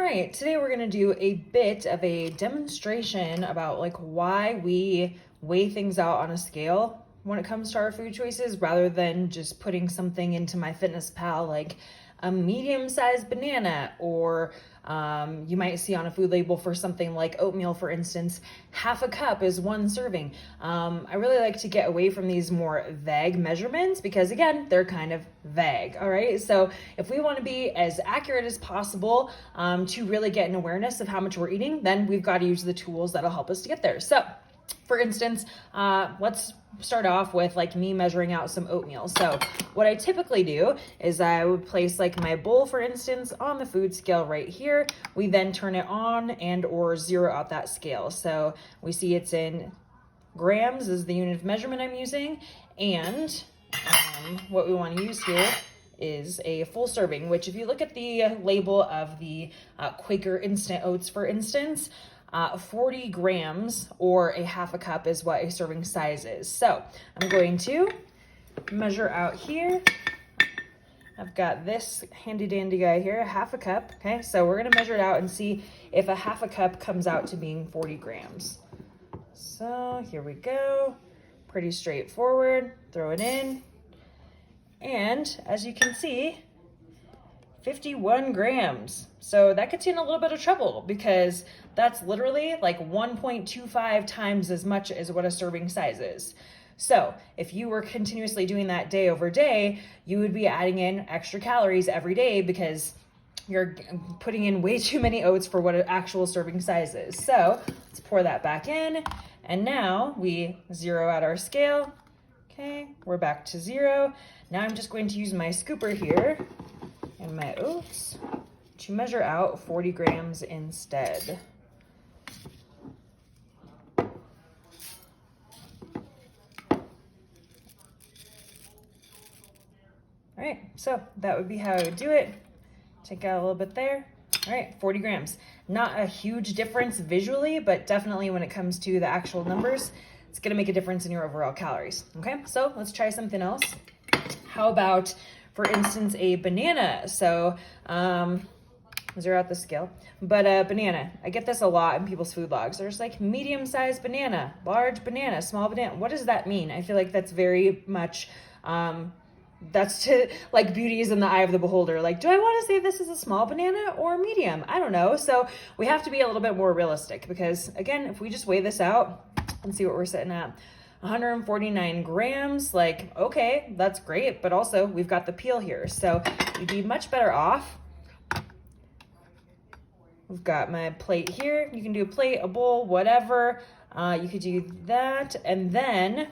All right, today we're gonna do a bit of a demonstration about like why we weigh things out on a scale when it comes to our food choices rather than just putting something into MyFitnessPal like a medium-sized banana, or you might see on a food label for something like oatmeal, for instance, half a cup is one serving. I really like to get away from these more vague measurements because, again, they're kind of vague. All right, so if we want to be as accurate as possible to really get an awareness of how much we're eating, then we've got to use the tools that'll help us to get there. So for instance, let's start off with like me measuring out some oatmeal. So what I typically do is I would place like my bowl, for instance, on the food scale right here. We then turn it on and or zero out that scale. So we see it's in grams is the unit of measurement I'm using. And what we want to use here is a full serving, which if you look at the label of the Quaker Instant Oats, for instance, 40 grams or a half a cup is what a serving size is. So I'm going to measure out here. I've got this handy dandy guy here, a half a cup. Okay, so we're gonna measure it out and see if a half a cup comes out to being 40 grams. So here we go, pretty straightforward, throw it in. And as you can see, 51 grams. So that gets you in a little bit of trouble because that's literally like 1.25 times as much as what a serving size is. So if you were continuously doing that day over day, you would be adding in extra calories every day because you're putting in way too many oats for what an actual serving size is. So let's pour that back in. And now we zero out our scale. Okay, we're back to zero. Now I'm just going to use my scooper here and my oats to measure out 40 grams instead. All right, so that would be how I would do it. Take out a little bit there. All right, 40 grams. Not a huge difference visually, but definitely when it comes to the actual numbers, it's gonna make a difference in your overall calories. Okay, so let's try something else. How about, for instance, a banana? So zero out the scale, but a banana. I get this a lot in people's food logs. There's like medium-sized banana, large banana, small banana. What does that mean? I feel like that's very much, that's to like beauty is in the eye of the beholder. Like, do I want to say this is a small banana or medium? I don't know. So we have to be a little bit more realistic because, again, if we just weigh this out and see what we're sitting at, 149 grams, like, okay, that's great. But also we've got the peel here. So you'd be much better off. We've got my plate here. You can do a plate, a bowl, whatever. You could do that and then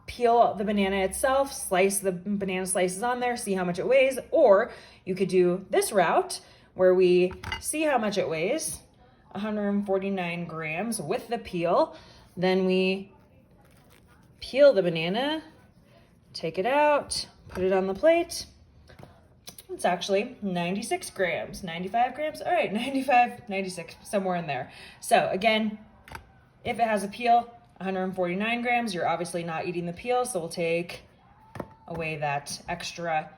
peel the banana itself, slice the banana slices on there, see how much it weighs. Or you could do this route where we see how much it weighs, 149 grams with the peel. Then we peel the banana, take it out, put it on the plate. It's actually 96 grams, 95 grams. All right, 95, 96, somewhere in there. So again, if it has a peel, 149 grams, you're obviously not eating the peel. So we'll take away that extra,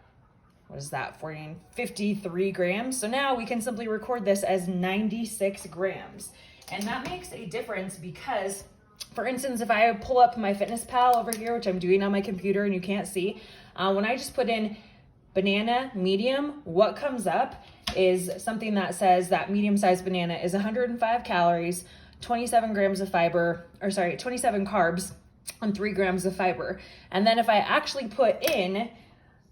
what is that, 53 grams. So now we can simply record this as 96 grams. And that makes a difference because, for instance, if I pull up MyFitnessPal over here, which I'm doing on my computer and you can't see, when I just put in banana medium, what comes up is something that says that medium-sized banana is 105 calories, 27 grams of fiber, 27 carbs, and 3 grams of fiber. And then if I actually put in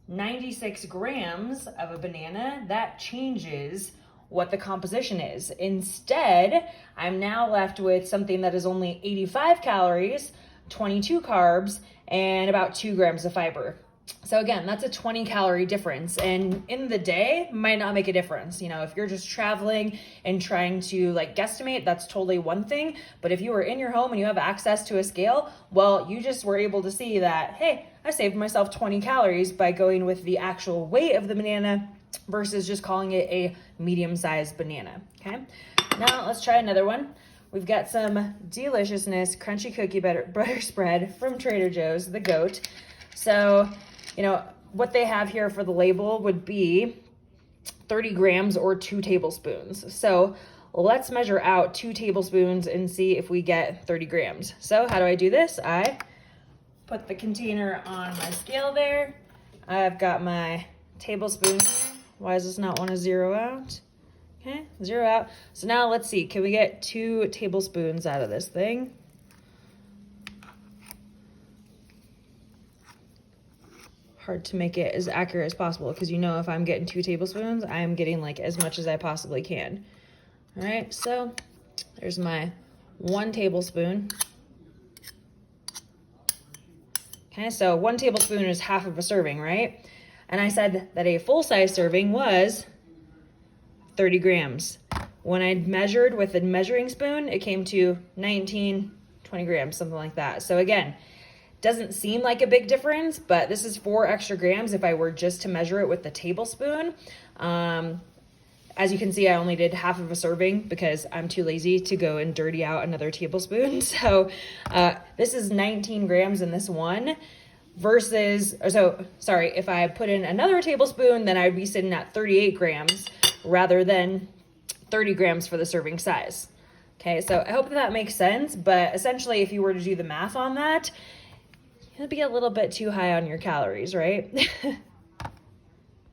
96 grams of a banana, that changes what the composition is. Instead, I'm now left with something that is only 85 calories, 22 carbs, and about 2 grams of fiber. So again, that's a 20 calorie difference, and in the day might not make a difference. You know, if you're just traveling and trying to like guesstimate, that's totally one thing. But if you were in your home and you have access to a scale, well, you just were able to see that, hey, I saved myself 20 calories by going with the actual weight of the banana versus just calling it a medium-sized banana. Okay, now let's try another one. We've got some Deliciousness crunchy cookie butter spread from Trader Joe's, the GOAT. So, you know, what they have here for the label would be 30 grams or 2 tablespoons. So let's measure out 2 tablespoons and see if we get 30 grams. So how do I do this? I put the container on my scale there. I've got my tablespoon here. Why does this not want to zero out? Okay, zero out. So now let's see, can we get 2 tablespoons out of this thing? Hard to make it as accurate as possible because you know if I'm getting 2 tablespoons, I'm getting like as much as I possibly can. All right, so there's my 1 tablespoon. Okay, so 1 tablespoon is half of a serving, right? And I said that a full-size serving was 30 grams. When I measured with a measuring spoon, it came to 19, 20 grams, something like that. So again, doesn't seem like a big difference, but this is 4 extra grams if I were just to measure it with the tablespoon. As you can see, I only did half of a serving because I'm too lazy to go and dirty out another tablespoon. So this is 19 grams in this one versus, if I put in another tablespoon, then I'd be sitting at 38 grams rather than 30 grams for the serving size. Okay, so I hope that makes sense, but essentially if you were to do the math on that, it'd be a little bit too high on your calories, right?